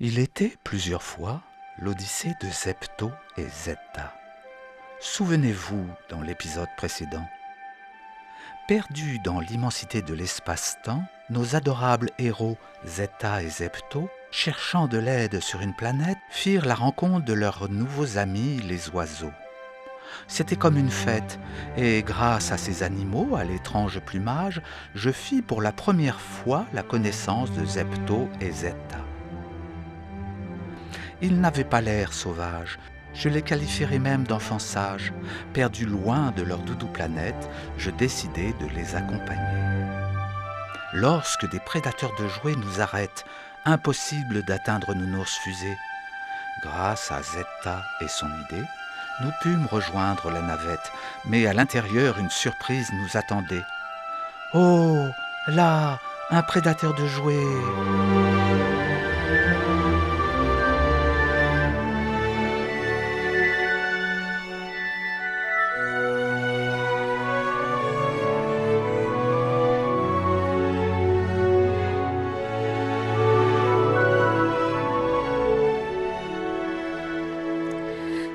Il était plusieurs fois l'Odyssée de Zepto et Zeta. Souvenez-vous dans l'épisode précédent. Perdus dans l'immensité de l'espace-temps, nos adorables héros Zeta et Zepto, cherchant de l'aide sur une planète, firent la rencontre de leurs nouveaux amis les oiseaux. C'était comme une fête, et grâce à ces animaux, à l'étrange plumage, je fis pour la première fois la connaissance de Zepto et Zeta. Ils n'avaient pas l'air sauvages, je les qualifierais même d'enfants sages. Perdus loin de leur doudou planète, je décidai de les accompagner. Lorsque des prédateurs de jouets nous arrêtent, impossible d'atteindre Nounours Fusée. Grâce à Zeta et son idée, nous pûmes rejoindre la navette, mais à l'intérieur, une surprise nous attendait. Oh, là, un prédateur de jouets!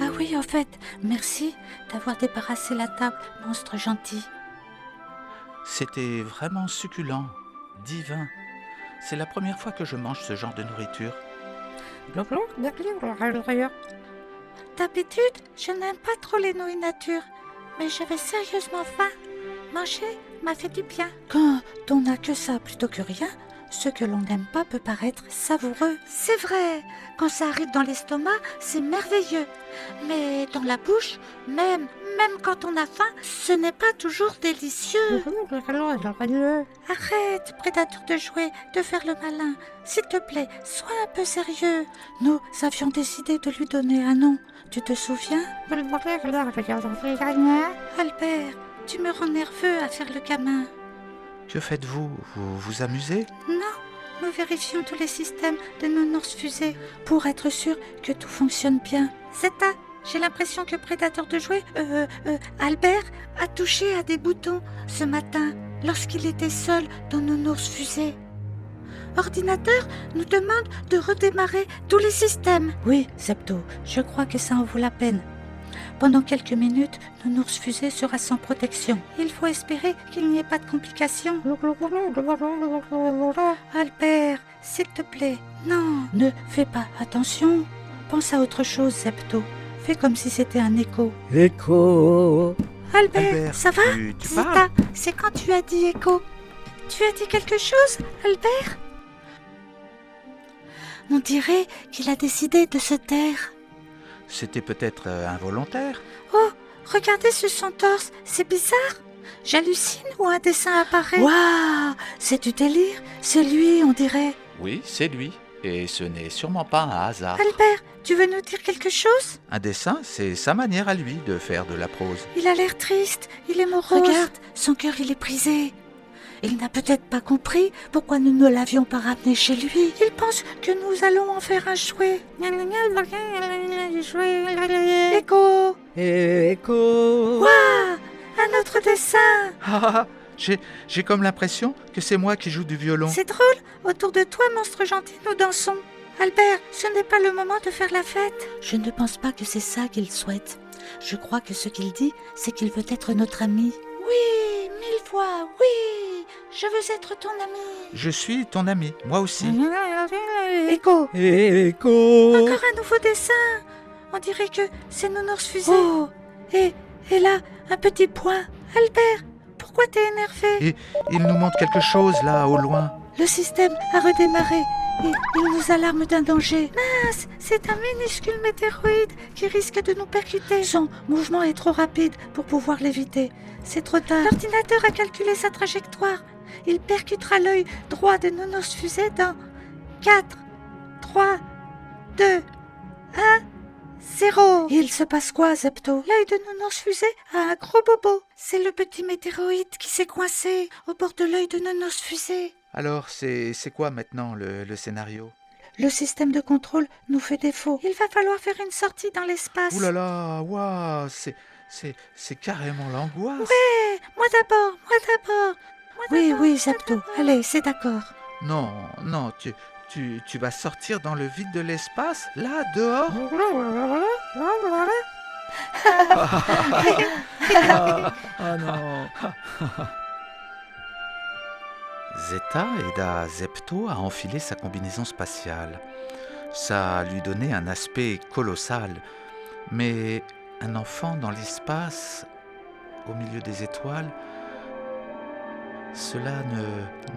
Ah oui, en fait, merci d'avoir débarrassé la table, monstre gentil. C'était vraiment succulent, divin. C'est la première fois que je mange ce genre de nourriture. D'habitude, je n'aime pas trop les nouilles nature, mais j'avais sérieusement faim. Manger m'a fait du bien. Quand on n'a que ça plutôt que rien, ce que l'on n'aime pas peut paraître savoureux. C'est vrai, quand ça arrive dans l'estomac, c'est merveilleux. Mais dans la bouche, même quand on a faim, ce n'est pas toujours délicieux. Arrête, prédateur de jouets, de faire le malin. S'il te plaît, sois un peu sérieux. Nous avions décidé de lui donner un nom. Tu te souviens? Albert, tu me rends nerveux à faire le gamin. Que faites-vous? Vous vous amusez? Non, nous vérifions tous les systèmes de Nounours Fusée pour être sûr que tout fonctionne bien. Zeta, j'ai l'impression que prédateur de jouets, Albert, a touché à des boutons ce matin lorsqu'il était seul dans Nounours Fusée. Ordinateur nous demande de redémarrer tous les systèmes. Oui, Zepto, je crois que ça en vaut la peine. Pendant quelques minutes, Nounours Fusée sera sans protection. Il faut espérer qu'il n'y ait pas de complications. Albert, s'il te plaît, non, ne fais pas attention. Pense à autre chose, Zepto. Fais comme si c'était un écho. Écho. Albert, ça va? Tu Zeta, parles? c'est quand tu as dit écho. Tu as dit quelque chose, Albert? On dirait qu'il a décidé de se taire. C'était peut-être involontaire. Oh, regardez sur son torse, c'est bizarre. J'hallucine ou un dessin apparaît? Waouh, c'est du délire, c'est lui, on dirait. Oui, c'est lui. Et ce n'est sûrement pas un hasard. Albert, tu veux nous dire quelque chose? Un dessin, c'est sa manière à lui de faire de la prose. Il a l'air triste, il est morose. Regarde, son cœur il est brisé. Il n'a peut-être pas compris pourquoi nous ne l'avions pas ramené chez lui. Il pense que nous allons en faire un jouet. Écho! Écho. Waouh! Un autre dessin! Ah, j'ai comme l'impression que c'est moi qui joue du violon. C'est drôle, autour de toi, monstre gentil, nous dansons. Albert, ce n'est pas le moment de faire la fête. Je ne pense pas que c'est ça qu'il souhaite. Je crois que ce qu'il dit, c'est qu'il veut être notre ami. Oui, 1000 fois, oui, je veux être ton ami. Je suis ton ami, moi aussi. Écho, Écho. encore un nouveau dessin. On dirait que c'est Nounours Fusée. Oh, et là, un petit point. Albert, pourquoi t'es énervé? Et il nous montre quelque chose là, au loin. Le système a redémarré et il nous alarme d'un danger. Mince, c'est un minuscule météoroïde qui risque de nous percuter. Son mouvement est trop rapide pour pouvoir l'éviter. C'est trop tard. L'ordinateur a calculé sa trajectoire. Il percutera l'œil droit de Nounours Fusée dans 4, 3, 2, 1, 0. Il se passe quoi, Zepto? L'œil de Nounours Fusée a un gros bobo. C'est le petit météoroïde qui s'est coincé au bord de l'œil de Nounours Fusée. Alors, c'est quoi maintenant le scénario? Le système de contrôle nous fait défaut. Il va falloir faire une sortie dans l'espace. Ouh là là, waouh, c'est carrément l'angoisse. Ouais, moi d'abord. Oui, Zepto, allez, c'est d'accord. Non, non, tu vas sortir dans le vide de l'espace, là, dehors? Ah non. Zeta aida Zepto à enfiler sa combinaison spatiale. Ça lui donnait un aspect colossal, mais un enfant dans l'espace, au milieu des étoiles, cela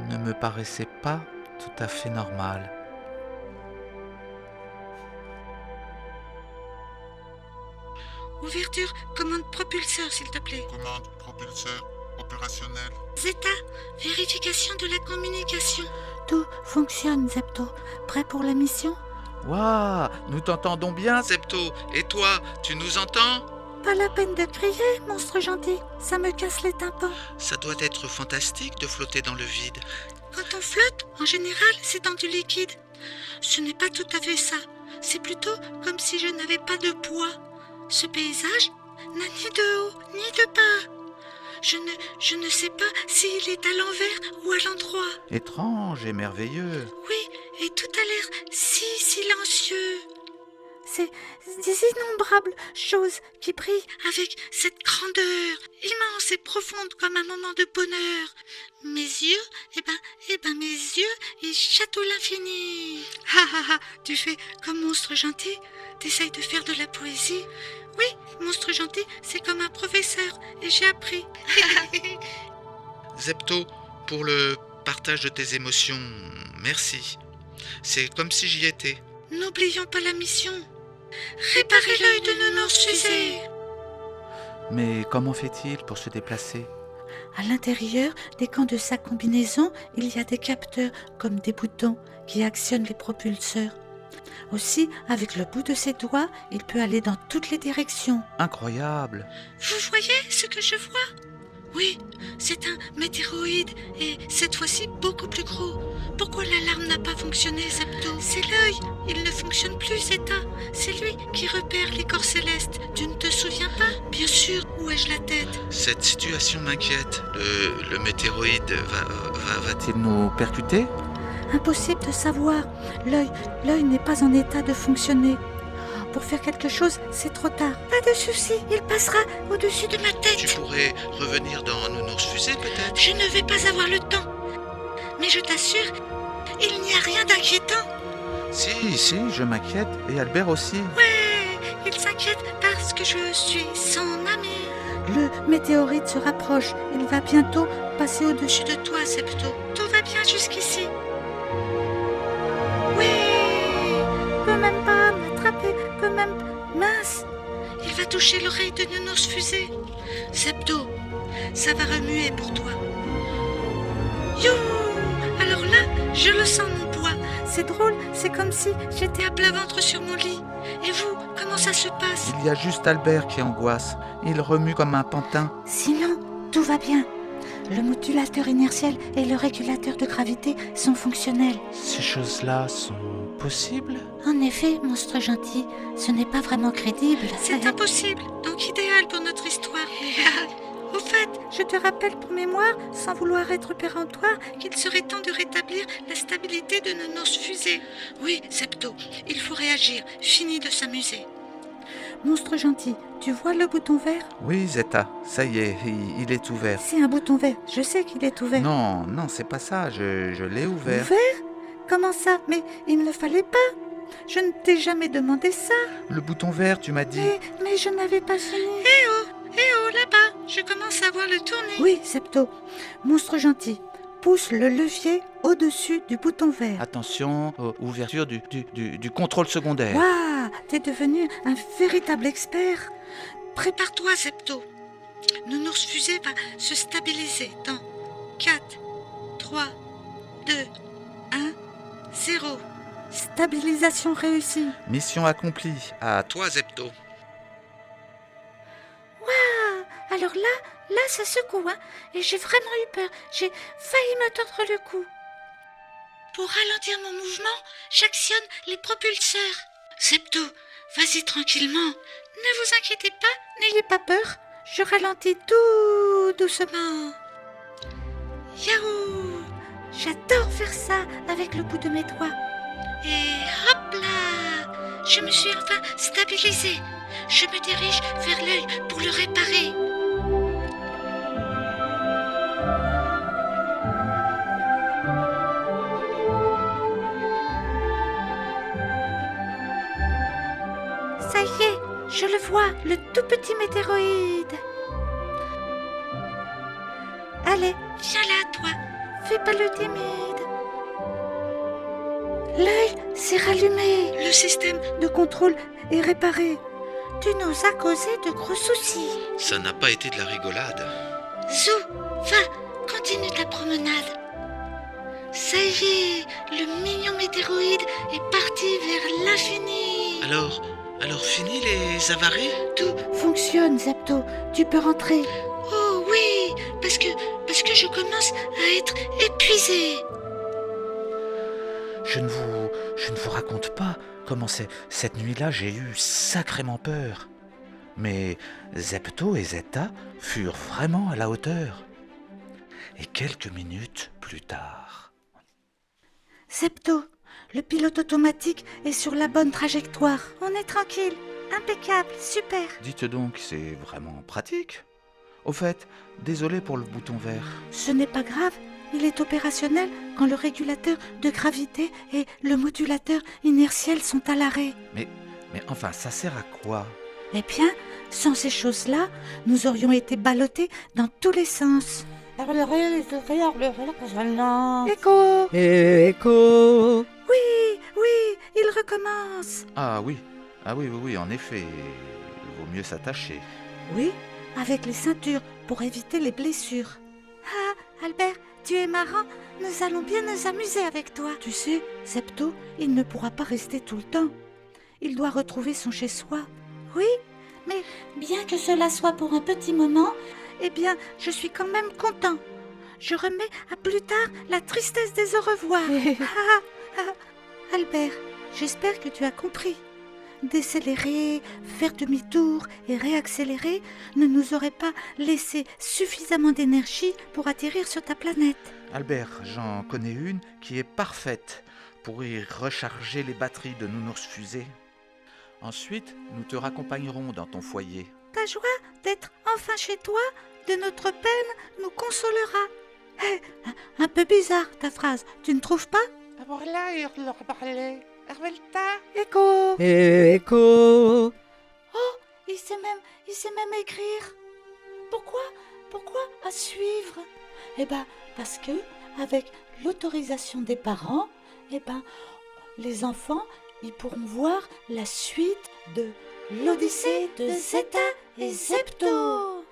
ne me paraissait pas tout à fait normal. Ouverture, commande propulseur, s'il te plaît. Commande propulseur opérationnel. Zeta, vérification de la communication. Tout fonctionne, Zepto. Prêt pour la mission? Waouh, nous t'entendons bien, Zepto. Et toi, tu nous entends? Pas la peine de crier, monstre gentil. Ça me casse les tympans. Ça doit être fantastique de flotter dans le vide. Quand on flotte, en général, c'est dans du liquide. Ce n'est pas tout à fait ça. C'est plutôt comme si je n'avais pas de poids. Ce paysage n'a ni de haut ni de bas. Je ne sais pas s'il est à l'envers ou à l'endroit. Étrange et merveilleux. Oui, et tout a l'air si silencieux. C'est des innombrables choses qui brillent avec cette grandeur immense et profonde comme un moment de bonheur. Mes yeux, mes yeux, ils chatouillent l'infini. Tu fais comme monstre gentil? T'essayes de faire de la poésie? Oui, monstre gentil, c'est comme un professeur et j'ai appris. Zepto, pour le partage de tes émotions, merci. C'est comme si j'y étais. N'oublions pas la mission. Réparer l'œil de Nounours fusée. Mais comment fait-il pour se déplacer? À l'intérieur des camps de sa combinaison, il y a des capteurs comme des boutons qui actionnent les propulseurs. Aussi, avec le bout de ses doigts, il peut aller dans toutes les directions. Incroyable! Vous voyez ce que je vois? Oui, c'est un météoroïde et cette fois-ci beaucoup plus gros. Pourquoi l'alarme n'a pas fonctionné, Zepto? C'est l'œil, il ne fonctionne plus, Zeta. C'est lui qui repère les corps célestes. Tu ne te souviens pas? Bien sûr, où ai-je la tête? Cette situation m'inquiète. Le météoroïde va-t-il nous percuter? Impossible de savoir. L'œil n'est pas en état de fonctionner. Pour faire quelque chose, c'est trop tard. Pas de souci, il passera au-dessus de ma tête. Tu pourrais revenir dans Nounours fusée, peut-être? Je ne vais pas avoir le temps. Mais je t'assure, il n'y a rien d'inquiétant. Si, je m'inquiète. Et Albert aussi. Ouais, il s'inquiète parce que je suis son ami. Le météorite se rapproche. Il va bientôt passer au-dessus de toi, Zepto. Tout va bien jusqu'ici. Oui, peut même pas m'attraper, peut même... Mince, il va toucher l'oreille de Nounours fusée. Zepto, ça va remuer pour toi. You! Alors là, je le sens mon poids. C'est drôle, c'est comme si j'étais à plat ventre sur mon lit. Et vous, comment ça se passe? Il y a juste Albert qui angoisse. Il remue comme un pantin. Sinon, tout va bien. Le modulateur inertiel et le régulateur de gravité sont fonctionnels. Ces choses-là sont possibles? En effet, monstre gentil, ce n'est pas vraiment crédible. C'est impossible, donc idéal pour notre histoire. Au fait, je te rappelle pour mémoire, sans vouloir être péremptoire, qu'il serait temps de rétablir la stabilité de Nounours fusée. Oui, Zepto, il faut réagir. Fini de s'amuser. Monstre gentil, tu vois le bouton vert? Oui, Zeta, ça y est, il est ouvert. C'est un bouton vert, je sais qu'il est ouvert. Non, c'est pas ça, je l'ai ouvert. Ouvert? Comment ça? Mais il ne fallait pas. Je ne t'ai jamais demandé ça. Le bouton vert, tu m'as dit. Mais je n'avais pas fini. Eh oh, là-bas, je commence à voir le tourner. Oui, Zepto. Monstre gentil, pousse le levier au-dessus du bouton vert. Attention, ouverture du contrôle secondaire. Waouh, t'es devenu un véritable expert. Prépare-toi, Zepto. Nounours fusée va se stabiliser dans 4, 3, 2, 1, 0. Stabilisation réussie. Mission accomplie. À toi, Zepto. Alors là, ça secoue, hein, et j'ai vraiment eu peur. J'ai failli me tordre le cou. Pour ralentir mon mouvement, j'actionne les propulseurs. Zepto, vas-y tranquillement. Ne vous inquiétez pas, n'ayez pas peur. Je ralentis tout doucement. Yahoo! J'adore faire ça avec le bout de mes doigts. Et hop là! Je me suis enfin stabilisée. Je me dirige vers l'œil pour le réparer. Ça y est, je le vois, le tout petit météoroïde. Allez, viens là, toi. Fais pas le timide. L'œil s'est rallumé. Le système de contrôle est réparé. Tu nous as causé de gros soucis. Ça n'a pas été de la rigolade. Zou, va, continue ta promenade. Ça y est, le mignon météoroïde est parti vers l'infini. Alors fini les avaries? Tout fonctionne, Zepto. Tu peux rentrer. Oh oui, parce que je commence à être épuisée. Je ne vous raconte pas comment cette nuit-là j'ai eu sacrément peur. Mais Zepto et Zeta furent vraiment à la hauteur. Et quelques minutes plus tard... Zepto, le pilote automatique est sur la bonne trajectoire. On est tranquille, impeccable, super. Dites donc, c'est vraiment pratique. Au fait, désolé pour le bouton vert. Ce n'est pas grave, il est opérationnel quand le régulateur de gravité et le modulateur inertiel sont à l'arrêt. Mais enfin, ça sert à quoi? Eh bien, sans ces choses-là, nous aurions été ballottés dans tous les sens. Écho! Écho. Oui, il recommence. Ah oui, en effet, il vaut mieux s'attacher. Oui, avec les ceintures pour éviter les blessures. Ah, Albert, tu es marrant. Nous allons bien nous amuser avec toi. Tu sais, Zepto, il ne pourra pas rester tout le temps. Il doit retrouver son chez-soi. Oui, mais bien que cela soit pour un petit moment, eh bien, je suis quand même content. Je remets à plus tard la tristesse des au revoir. Albert, j'espère que tu as compris. Décélérer, faire demi-tour et réaccélérer ne nous aurait pas laissé suffisamment d'énergie pour atterrir sur ta planète. Albert, j'en connais une qui est parfaite pour y recharger les batteries de Nounours Fusée. Ensuite, nous te raccompagnerons dans ton foyer. Ta joie d'être enfin chez toi, de notre peine, nous consolera. Un peu bizarre ta phrase, tu ne trouves pas? Écho! Écho. Oh, il sait même écrire. Pourquoi à suivre? Eh ben, parce que avec l'autorisation des parents, eh ben, les enfants, ils pourront voir la suite de l'Odyssée de Zeta et Zepto.